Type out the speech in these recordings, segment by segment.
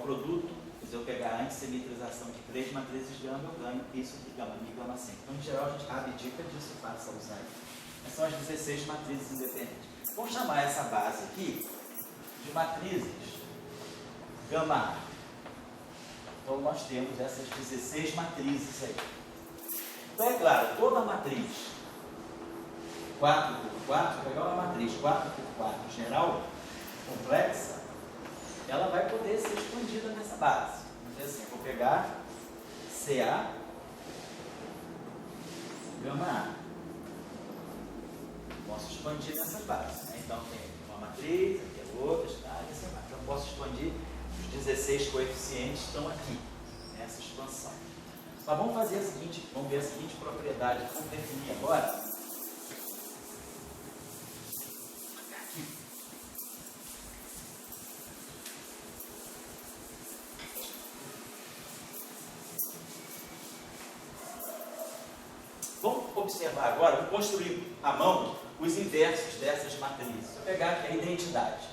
produto, se eu pegar antes semitrização de 3 matrizes gama, eu ganho isso aqui, gama mi, gama 5. Então, em geral, a gente abdica disso e passa a usar aí. Essas são as 16 matrizes independentes. Vamos chamar essa base aqui de matrizes gama A. Então, nós temos essas 16 matrizes aí. Então, é claro, toda matriz 4 por 4, pegar uma matriz 4 por 4 geral, complexa, ela vai poder ser expandida nessa base. Então, assim, eu vou pegar CA gama A. Posso expandir nessas bases. Né? Então, tem uma matriz, aqui é outra, está, e assim vai. Então, eu posso expandir, os 16 coeficientes estão aqui, nessa expansão. Mas vamos fazer a seguinte, vamos ver a seguinte propriedade, vamos definir agora. Vamos observar agora, vou construir à mão os inversos dessas matrizes. Vou pegar aqui a identidade.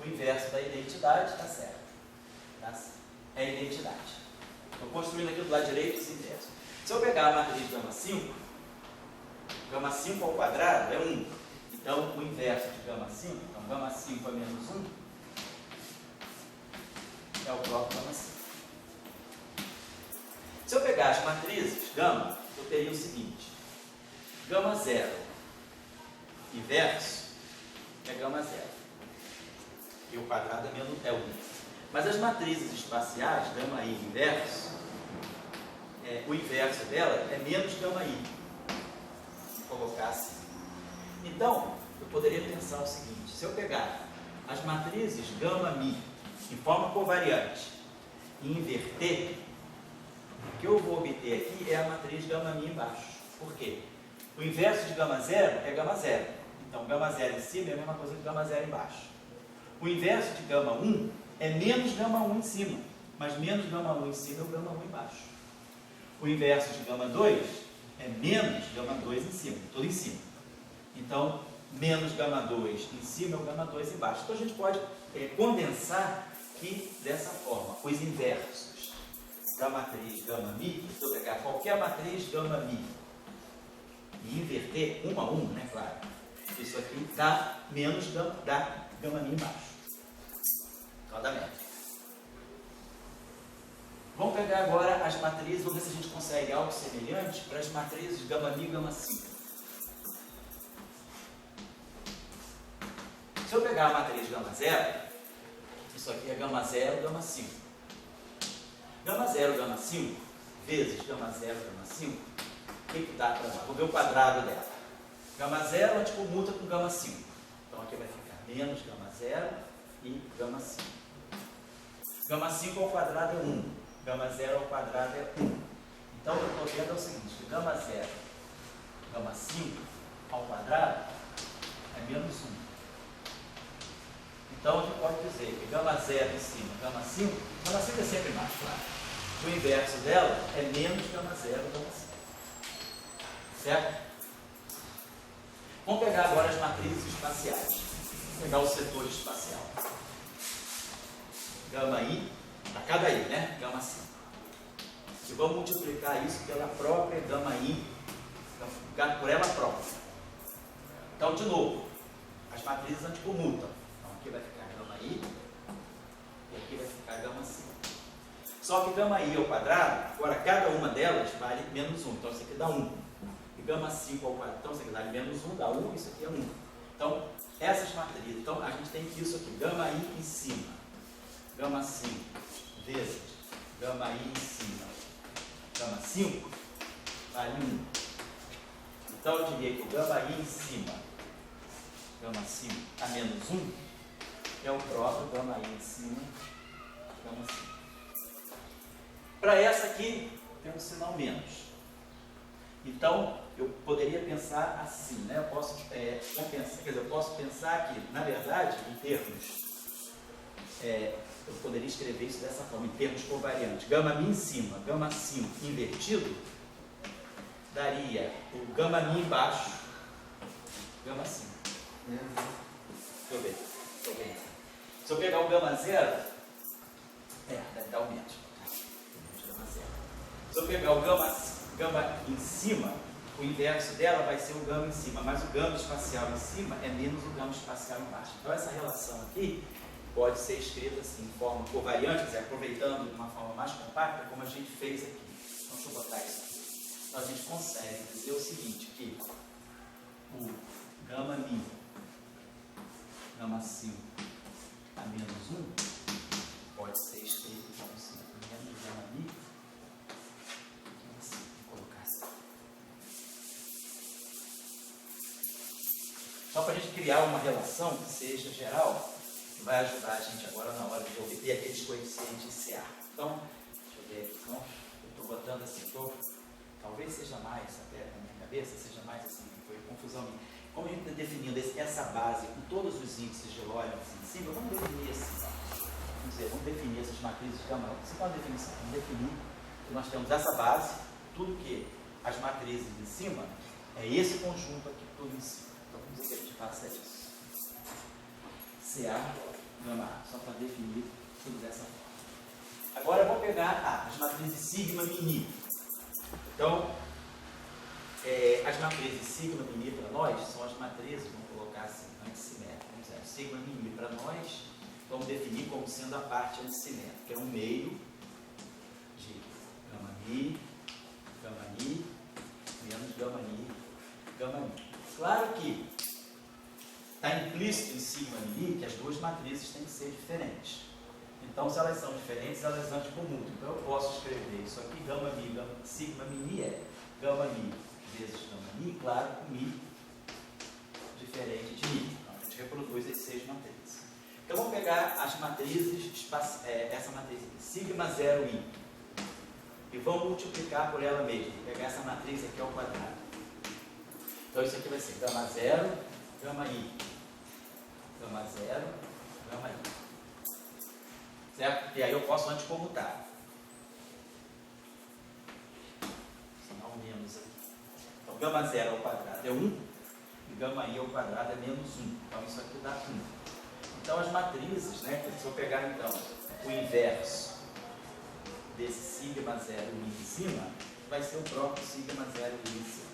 O inverso da identidade está certo. Tá certo. É a identidade. Estou construindo aqui do lado direito os inversos. Se eu pegar a matriz gama 5 ao quadrado é 1. Então, o inverso de gama 5, então gama 5 é menos 1, é o próprio gama 5. Se eu pegar as matrizes gama, eu teria o seguinte: gama 0 inverso é gama 0. E o quadrado é 1. Mas as matrizes espaciais, gama i inverso, o inverso dela é menos gama i. Vou colocar assim. Então, eu poderia pensar o seguinte: se eu pegar as matrizes gama mi em forma covariante e inverter, o que eu vou obter aqui é a matriz gama mi embaixo. Por quê? O inverso de gama 0 é gama 0. Então, gama 0 em cima é a mesma coisa que gama 0 embaixo. O inverso de gama 1 é menos gama 1 em cima, mas menos gama 1 em cima é o gama 1 embaixo. O inverso de gama 2 é menos gama 2 em cima, tudo em cima. Então, menos gama 2 em cima é o gama 2 embaixo. Então, a gente pode condensar aqui dessa forma, os inversos da matriz gama mi. Se eu pegar qualquer matriz gama mi e inverter 1 a 1, né, claro, isso aqui dá menos da gama mi embaixo. Então, dá média. Vamos pegar agora as matrizes, vamos ver se a gente consegue algo semelhante para as matrizes gama mi e gama 5. Se eu pegar a matriz gama 0, isso aqui é gama 0, gama 5. Gama 0, gama 5, vezes gama 0, gama 5, o que dá para nós? Vou ver o quadrado dela. Gama 0 a gente comuta com gama 5. Então aqui vai ficar menos gama 0 e gama 5. Gama 5 ao quadrado é 1. Gama 0 ao quadrado é 1. Então o que eu estou vendo é o seguinte: que gama 0, gama 5 ao quadrado é menos 1. Então a gente pode dizer que gama 0 em cima, gama 5 é sempre mais, claro. O inverso dela é menos gama 0, gama 5. Certo? Vamos pegar agora as matrizes espaciais. Vamos pegar o setor espacial. Gama i, para cada i, né? Gama 5. E vamos multiplicar isso pela própria gama i, por ela própria. Então, de novo, as matrizes anticomutam. Então, aqui vai ficar gama i e aqui vai ficar gama 5. Só que gama i ao quadrado, agora cada uma delas vale menos 1. Então, isso aqui dá 1. E gama 5 ao quadrado, então, isso aqui vale menos 1, dá 1, isso aqui é 1. Então, essas matrizes, então, a gente tem isso aqui, gama i em cima, gama 5, vezes gama i em cima, gama 5, vale 1. Então, eu diria que o gama i em cima, gama 5 a menos 1, é o próprio gama i em cima, gama 5. Para essa aqui, tem um sinal menos. Então, eu poderia pensar assim, né? Eu posso compensar, quer dizer, eu posso pensar que, na verdade, em termos, eu poderia escrever isso dessa forma, em termos covariantes. Gama mi em cima, gama 5 invertido, daria o gama mi embaixo, gama 5. Deixa eu ver. Se eu pegar o gama 0, eu pegar o gama em cima, o inverso dela vai ser o gama em cima, mas o gama espacial em cima é menos o gama espacial embaixo. Então essa relação aqui pode ser escrita assim, em forma covariante, quer dizer, aproveitando de uma forma mais compacta, como a gente fez aqui. Então deixa eu botar isso aqui. Então a gente consegue dizer o seguinte, que o gama mi, gama sil a menos 1, pode ser escrito como assim, menos gama mi, assim, vou colocar assim. Só para a gente criar uma relação que seja geral, que vai ajudar a gente agora na hora de obter aqueles coeficientes CA. Então, deixa eu ver aqui, então, eu estou botando assim, talvez seja mais, até na minha cabeça, seja mais assim, foi confusão minha. Como a gente está definindo essa base com todos os índices de Lorentz em cima, vamos definir assim, vamos definir essas matrizes de gama. Isso é uma definição, vamos definir que nós temos essa base, tudo que as matrizes em cima, é esse conjunto aqui, tudo em cima. Então vamos dizer que a gente faça isso. CA, gama A, só para definir tudo dessa forma. Agora eu vou pegar as matrizes sigma mini. Então, as matrizes sigma mini para nós são as matrizes, vamos colocar assim, antissimétricas. Vamos dizer, sigma mini para nós, vamos definir como sendo a parte antissimétrica, que é um meio de gama mi, menos gama mi, gama mi. Claro que está implícito em sigma mini que as duas matrizes têm que ser diferentes. Então, se elas são diferentes, elas anticommutam. Então, eu posso escrever isso aqui, gama mi, sigma mini é gama mi vezes gama mi, claro, com mi diferente de mi. Então, a gente reproduz as 6 matrizes. Então, vamos pegar as matrizes, essa matriz aqui, sigma 0i, e vamos multiplicar por ela mesma. Vou pegar essa matriz aqui ao quadrado. Então, isso aqui vai ser gama 0, gama i. Gama 0, gama i. Certo? E aí eu posso anticomutar. Sinal menos aqui. Então, gama 0 ao quadrado é 1, e gama i ao quadrado é menos 1. Então, isso aqui dá 1. Então, as matrizes, né? Se eu pegar, então, o inverso desse sigma 0 i em cima, vai ser o próprio sigma 0 i em cima.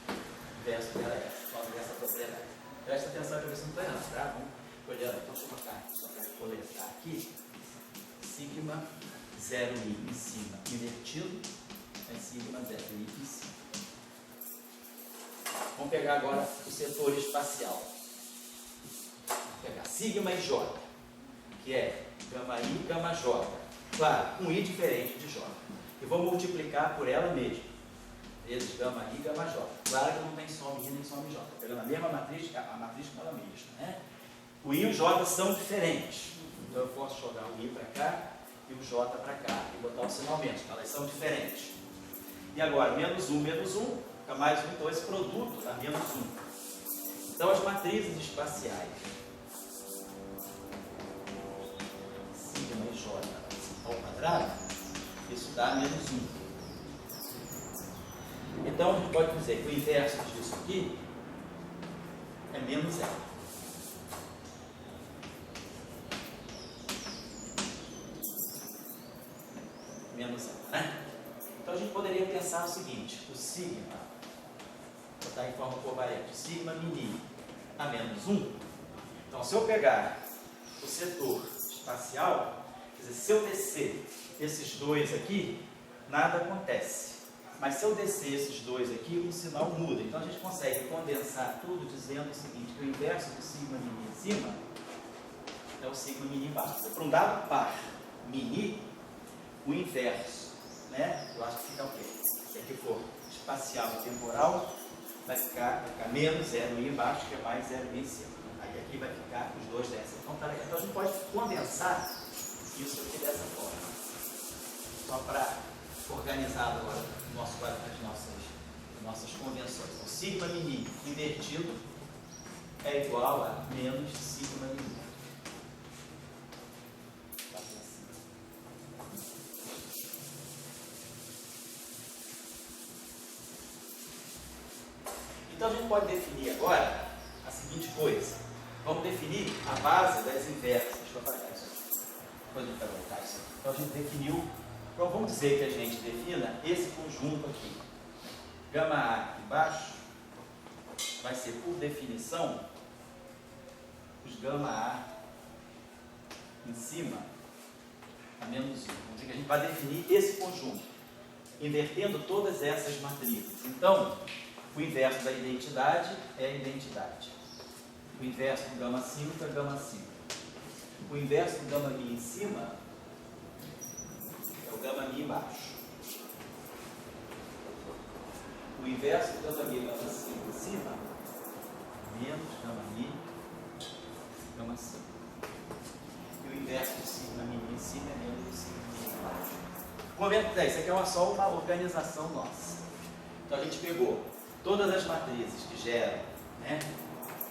O inverso dela é essa, por causa dessa propriedade. Presta atenção para ver se não estou errado, tá? Vamos olhando, então deixa eu botar só para coletar aqui. Sigma 0i em cima invertido é sigma 0i em cima. Vamos pegar agora o setor espacial. Vamos pegar sigma e j, que é gama i, gama j. Claro, um i diferente de j. E vou multiplicar por ela mesma. Vezes gama i, gama j. Claro que não tem some i nem some j. Estou pegando a mesma matriz, a matriz com ela mesma, né? O i e o j são diferentes. Então eu posso jogar o i para cá e o j para cá e botar o sinal menos, elas são diferentes. E agora, menos 1, fica mais 1, então esse produto dá menos 1. Então as matrizes espaciais, sigma e j ao quadrado, isso dá menos 1. Então a gente pode dizer que o inverso disso aqui é menos 0. Menos 0, né? Então a gente poderia pensar o seguinte, o sigma, vou botar em forma covariante, sigma mini a menos 1. Então se eu pegar o setor espacial, quer dizer, se eu descer esses dois aqui, nada acontece. Mas se eu descer esses dois aqui, o sinal muda. Então a gente consegue condensar tudo dizendo o seguinte, que o inverso do sigma mini em cima é o sigma mini embaixo. Para um dado par mini, o inverso, né? Eu acho que fica o quê? Se aqui for espacial e temporal, vai ficar menos 0i embaixo, que é mais 0i em cima. Aí aqui vai ficar os dois dessa. Então a gente pode condensar isso aqui dessa forma. Só para organizar agora as nossas convenções. Então, sigma mini invertido é igual a menos sigma mini. Então a gente pode definir agora a seguinte coisa. Vamos definir a base das inversas. Deixa eu apagar isso aqui. Depois a gente vai voltar isso aqui. Então a gente definiu Então vamos dizer que a gente defina esse conjunto aqui. Gama A aqui embaixo vai ser, por definição, os gama A em cima a menos 1. Vamos dizer que a gente vai definir esse conjunto, invertendo todas essas matrizes. Então, o inverso da identidade é a identidade. O inverso do gama 5 é gama 5. O inverso do gama mi em cima é o gama mi embaixo. O inverso do gama mi, gama 5 em cima, menos gama mi, gama 5. E o inverso de 5 na mi em cima é menos 5 mi embaixo. Momento 10, isso aqui é só uma organização nossa. Então a gente pegou todas as matrizes que geram, né,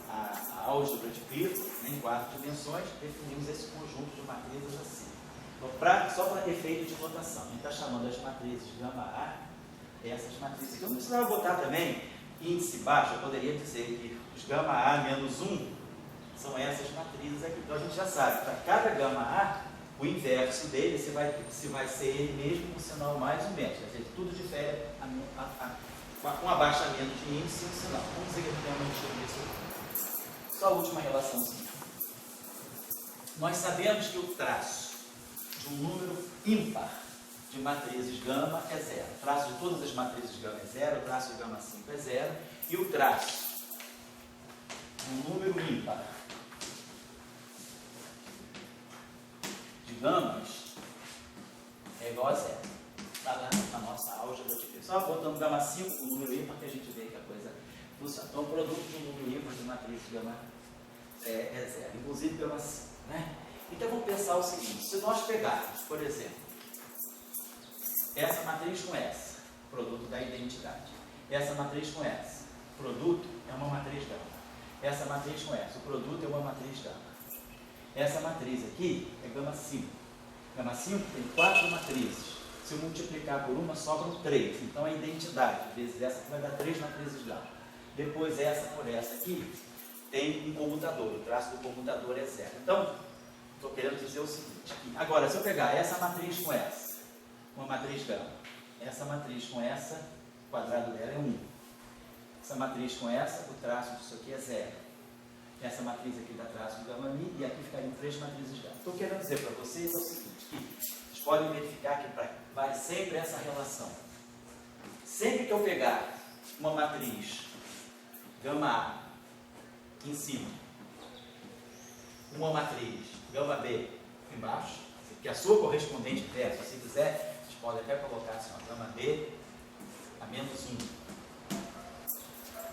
a álgebra de Clifford, né, em 4 dimensões, definimos esse conjunto de matrizes assim. Então, só para efeito de notação, a gente está chamando as matrizes gama A, essas matrizes aqui. Eu não precisava botar também índice baixo, eu poderia dizer que os gama A menos 1 são essas matrizes aqui. Então a gente já sabe, para cada gama A, o inverso dele se vai ser ele mesmo com sinal mais ou menos. Quer dizer, tudo difere com um abaixamento de índice e um sinal. Vamos dizer que a gente tem uma mantido isso aqui. Só a última relação. Nós sabemos que o traço de um número ímpar de matrizes gama é 0. O traço de todas as matrizes gama é 0, o traço de gama 5 é 0, e o traço de um número ímpar de gamas é igual a 0. Está lá na nossa álgebra de Clifford. Só botando gama 5 no número ímpar que a gente vê que a coisa funciona. Então, o produto de um número ímpar de matriz gama é 0, inclusive gama 5. Né? Então, vamos pensar o seguinte: se nós pegarmos, por exemplo, essa matriz com essa, produto da identidade, essa matriz com essa, produto é uma matriz gama. Essa matriz com essa, o produto é uma matriz gama. Essa matriz aqui é gama 5. Gama 5 tem 4 matrizes. Se eu multiplicar por uma, sobram 3. Então, a identidade vezes essa aqui vai dar 3 matrizes gama. Depois, essa por essa aqui, tem um comutador. O traço do comutador é 0. Então, estou querendo dizer o seguinte. Agora, se eu pegar essa matriz com essa, uma matriz gama, essa matriz com essa, o quadrado dela é 1. Essa matriz com essa, o traço disso aqui é 0. Essa matriz aqui dá traço gama mi, e aqui ficariam 3 matrizes gama. Estou querendo dizer para vocês o seguinte, que vocês podem verificar que vai sempre essa relação. Sempre que eu pegar uma matriz gama A em cima, uma matriz gama B embaixo, que é a sua correspondente inversa, se quiser, vocês podem até colocar assim, ó, gama B a menos 1.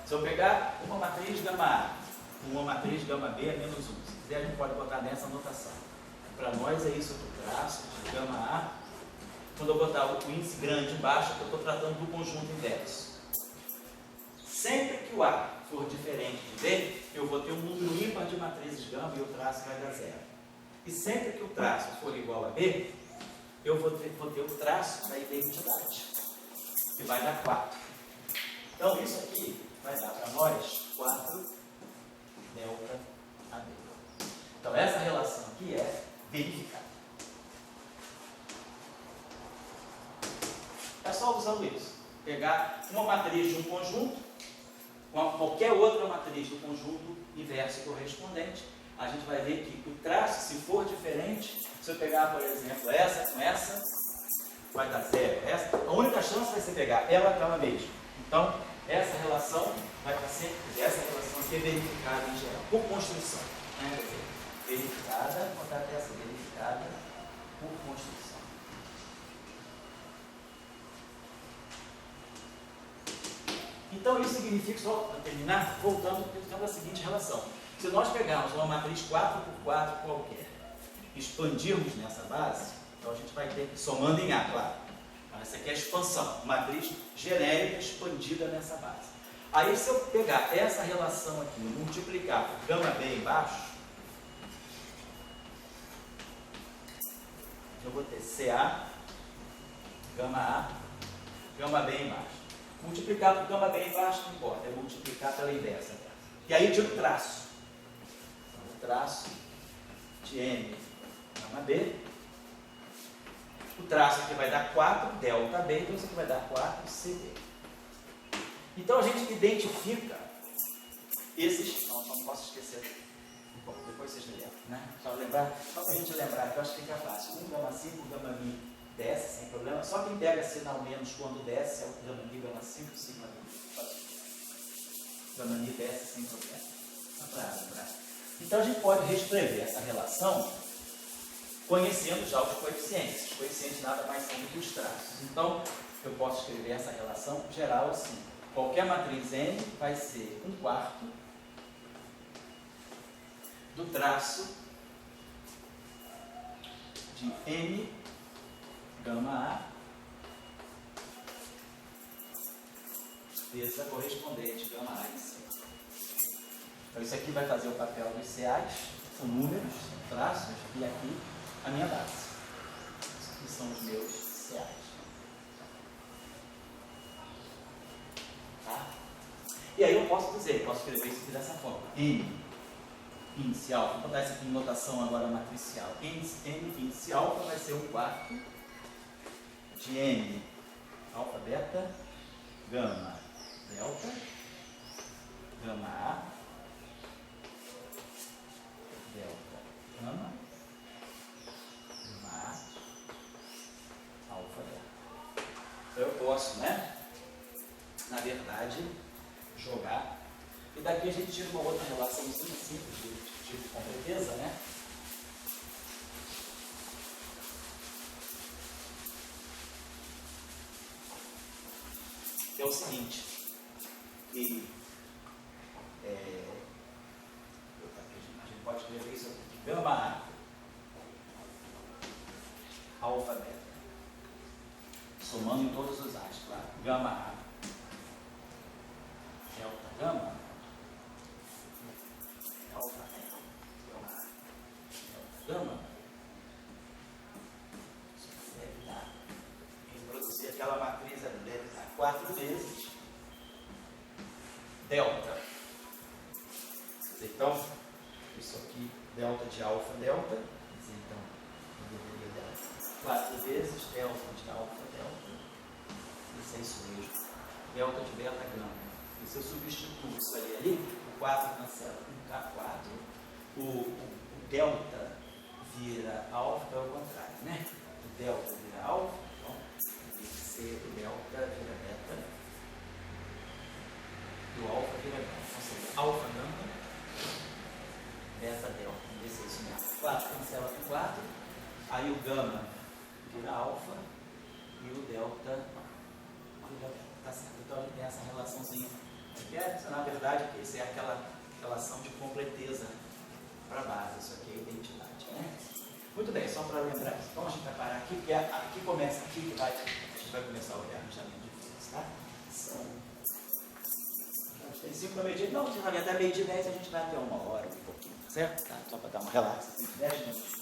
Se eu pegar uma matriz gama A, uma matriz gama B a menos 1, se quiser a gente pode botar nessa anotação. Para nós é isso aqui, o traço de gama A. Quando eu botar o índice grande embaixo, eu estou tratando do conjunto inverso. Sempre que o A for diferente de B, eu vou ter um número ímpar de matrizes gama e o traço vai dar 0. E sempre que o traço for igual a B, eu vou ter o traço da identidade, que vai dar 4. Então, isso aqui vai dar para nós 4 delta AB. Então, essa relação aqui é verificada. É só usando isso. Pegar uma matriz de um conjunto, com qualquer outra matriz do conjunto inverso correspondente, a gente vai ver que o traço, se for diferente, se eu pegar, por exemplo, essa com essa, vai dar 0. A única chance vai ser pegar ela com ela mesma. Então, essa relação vai estar sempre, essa relação aqui é verificada em geral, por construção. Né? Quer dizer, verificada, vou botar até essa verificada por construção. Então, isso significa, só para terminar, voltando à seguinte relação. Se nós pegarmos uma matriz 4x4 qualquer, expandirmos nessa base, então a gente vai ter, somando em A, claro. Essa aqui é a expansão, matriz genérica expandida nessa base. Aí, se eu pegar essa relação aqui e multiplicar por gama B embaixo, eu vou ter CA, gama B embaixo. Multiplicar por gama B embaixo não importa, é multiplicar pela inversa. E aí, de um traço. Então, o traço de M, gama B, O traço aqui vai dar 4 delta B, então isso aqui vai dar 4 CD. Então a gente identifica esses. Não posso esquecer. Bom, depois vocês me lembram, né? Só para a gente lembrar, que eu acho que fica fácil. Um gama 5, um gama mi desce sem problema. Só quem pega sinal menos quando desce é o gama mi, gama 5, sigma mi. Gama mi desce sem problema. Então a gente pode reescrever essa relação conhecendo já os coeficientes. Os coeficientes nada mais são do que os traços. Então eu posso escrever essa relação geral assim. Qualquer matriz N vai ser 1/4 do traço de M gama A vezes a correspondente gama A em C. Então isso aqui vai fazer o papel dos CAs, são números, são traços, e aqui a minha base. Isso aqui são os meus CAs. Tá? E aí eu posso escrever isso aqui dessa forma. M índice alfa, vou botar isso aqui em notação agora matricial. M índice alfa vai ser 1/4 de M alfa beta gama delta gama A delta gama A alfa beta. Então eu posso, né, na verdade, jogar. E daqui a gente tira uma outra relação simples de tipo completeza, né? Que é o seguinte, que a gente pode escrever isso aqui, gama A, alfa beta, somando em todos os A's, claro, gama A, delta gama, alfa beta, gama, isso deve dar, reproduzir aquela matriz ali, deve dar 4 vezes delta. Então, isso aqui, delta de alfa delta, então, eu deveria dar 4 vezes delta de alfa delta, isso é isso mesmo, delta de beta gama. E se eu substituo isso ali, o 4 cancela com K4, o delta vira alfa, então é o contrário, né? O delta vira alfa, então tem que ser o delta vira beta, e o alfa vira gama. Ou seja, alfa gama, beta delta, vamos ver se é isso mesmo. 4 cancela com 4, aí o gama vira alfa e o delta vira beta. Tá certo? Então a gente tem essa relaçãozinha. Na verdade, isso é aquela relação de completeza para a base, isso aqui é identidade, né? Muito bem, só para lembrar, então a gente vai parar aqui, porque aqui começa, a gente vai começar a olhar arranjamento de filas, tá? A gente tem 5 para meio-dia, não, na verdade, até meio-dia 10 a gente vai até 1 hora, um pouquinho, tá certo? Tá? Só para dar uma relaxa, 10 minutos.